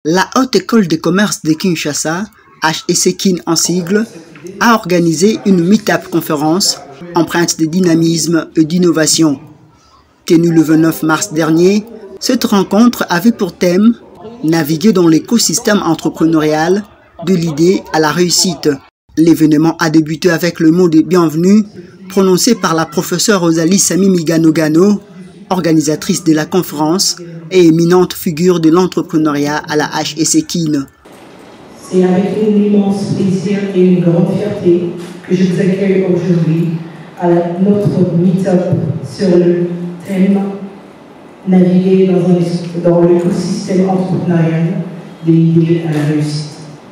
La Haute École de Commerce de Kinshasa, HEC-KIN en sigle, a organisé une meet-up conférence empreinte de dynamisme et d'innovation. Tenue le 29 mars dernier, cette rencontre avait pour thème « Naviguer dans l'écosystème entrepreneurial de l'idée à la réussite ». L'événement a débuté avec le mot de bienvenue prononcé par la professeure Rosalie Samimi Ganogano, organisatrice de la conférence et éminente figure de l'entrepreneuriat à la HEC-KIN. C'est avec un immense plaisir et une grande fierté que je vous accueille aujourd'hui à notre meet-up sur le thème « Naviguer dans l'écosystème entrepreneurial des idées à la réussite ».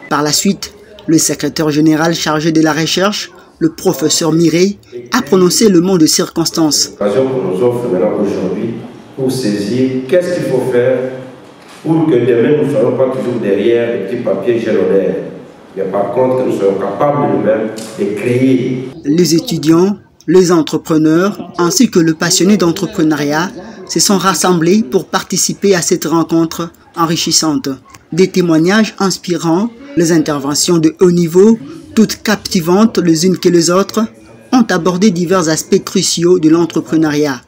Par la suite, le secrétaire général chargé de la recherche, le professeur Miré, a prononcé le mot de circonstance. L'occasion qu'on nous offre maintenant aujourd'hui pour saisir qu'est-ce qu'il faut faire pour que demain nous ne soyons pas toujours derrière les petits papiers jalonnaires, mais par contre que nous soyons capables nous-mêmes de créer. Les étudiants, les entrepreneurs ainsi que le passionné d'entrepreneuriat se sont rassemblés pour participer à cette rencontre enrichissante. Des témoignages inspirants, les interventions de haut niveau, toutes captivantes les unes que les autres, ont abordé divers aspects cruciaux de l'entrepreneuriat.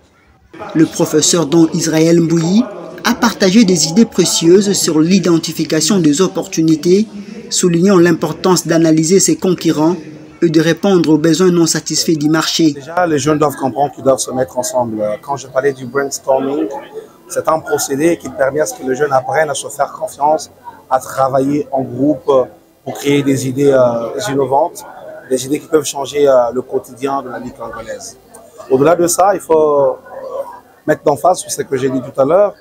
Le professeur Don Israël Mbouyi a partagé des idées précieuses sur l'identification des opportunités, soulignant l'importance d'analyser ses concurrents et de répondre aux besoins non satisfaits du marché. Déjà, les jeunes doivent comprendre qu'ils doivent se mettre ensemble. Quand je parlais du brainstorming, c'est un procédé qui permet à ce que les jeunes apprennent à se faire confiance, à travailler en groupe pour créer des idées innovantes, des idées qui peuvent changer le quotidien de la vie congolaise. Au-delà de ça, il faut mettre en face ce que j'ai dit tout à l'heure,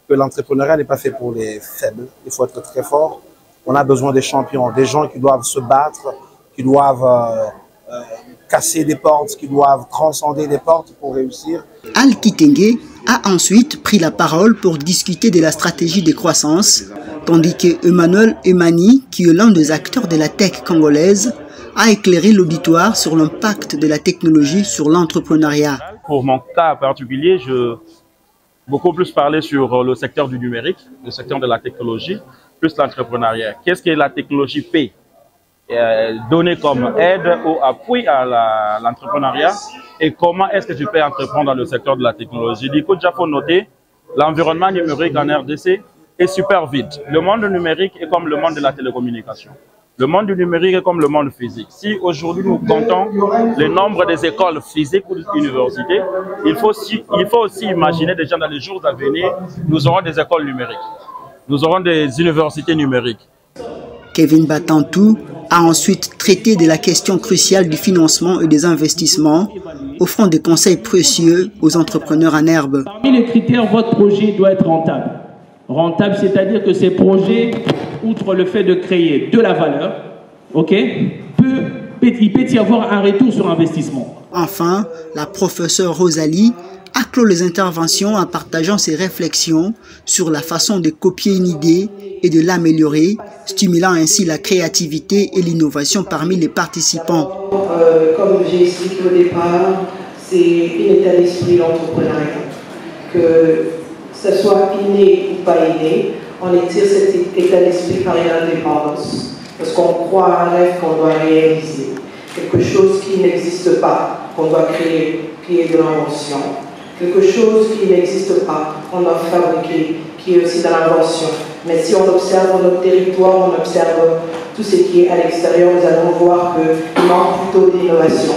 que l'entrepreneuriat n'est pas fait pour les faibles. Il faut être très fort. On a besoin des champions, des gens qui doivent se battre, qui doivent casser des portes, qui doivent transcender des portes pour réussir. Al Kitenge a ensuite pris la parole pour discuter de la stratégie de croissance, tandis que Emmanuel Emani, qui est l'un des acteurs de la tech congolaise, a éclairé l'auditoire sur l'impact de la technologie sur l'entrepreneuriat. Pour mon cas particulier, je beaucoup plus parler sur le secteur du numérique, le secteur de la technologie, plus l'entrepreneuriat. Qu'est-ce que la technologie fait? Donner comme aide ou appui à l'entrepreneuriat et comment est-ce que tu peux entreprendre dans le secteur de la technologie. Du coup, il faut noter, l'environnement numérique en RDC est super vide. Le monde numérique est comme le monde de la télécommunication. Le monde du numérique est comme le monde physique. Si aujourd'hui nous comptons le nombre des écoles physiques ou des universités, il faut aussi imaginer déjà dans les jours à venir, nous aurons des écoles numériques. Nous aurons des universités numériques. Kevin Batantou a ensuite traité de la question cruciale du financement et des investissements, offrant des conseils précieux aux entrepreneurs en herbe. Parmi les critères, votre projet doit être rentable. Rentable, c'est-à-dire que ces projets, outre le fait de créer de la valeur, il peut y avoir un retour sur investissement. Enfin, la professeure Rosalie a clos les interventions en partageant ses réflexions sur la façon de copier une idée et de l'améliorer, stimulant ainsi la créativité et l'innovation parmi les participants. Comme j'ai expliqué au départ, c'est un état d'esprit l'entrepreneuriat. Que ce soit inné ou pas inné, on étire cet état d'esprit par une indépendance. Parce qu'on croit à un rêve qu'on doit réaliser. Quelque chose qui n'existe pas, qu'on doit créer, qui est de l'invention. Quelque chose qui n'existe pas, qu'on doit fabriquer, qui est aussi dans l'invention. Mais si on observe notre territoire, on observe tout ce qui est à l'extérieur, nous allons voir qu'il manque plutôt d'innovation.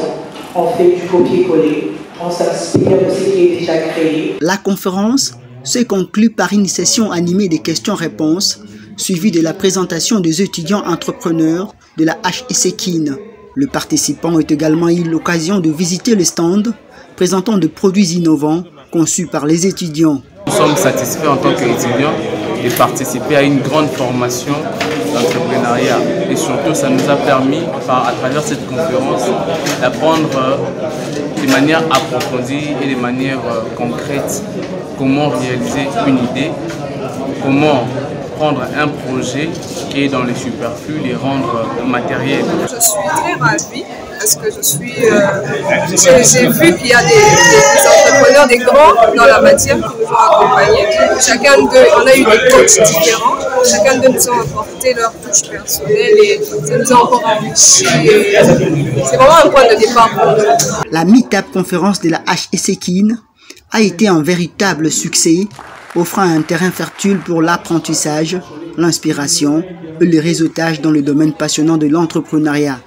On fait du copier-coller, on s'inspire de ce qui est déjà créé. La conférence se conclut par une session animée des questions-réponses, suivie de la présentation des étudiants entrepreneurs de la HEC-KIN. Le participant a également eu l'occasion de visiter les stands présentant des produits innovants conçus par les étudiants. Nous sommes satisfaits en tant qu'étudiants de participer à une grande formation d'entrepreneuriat. Et surtout, ça nous a permis, à travers cette conférence, d'apprendre de manière approfondie et de manière concrète comment réaliser une idée, comment prendre un projet qui est dans les superflus, les rendre matériels. Je suis très ravie parce que j'ai vu qu'il y a des entrepreneurs, des grands dans la matière toujours accompagné. Chacun d'eux, on a eu des coachs différents. Chacun d'eux nous a apporté leur touche personnelle et ça nous a encore enrichi. C'est vraiment un point de départ pour nous. La Meetup conférence de la HEC a été un véritable succès, offrant un terrain fertile pour l'apprentissage, l'inspiration et le réseautage dans le domaine passionnant de l'entrepreneuriat.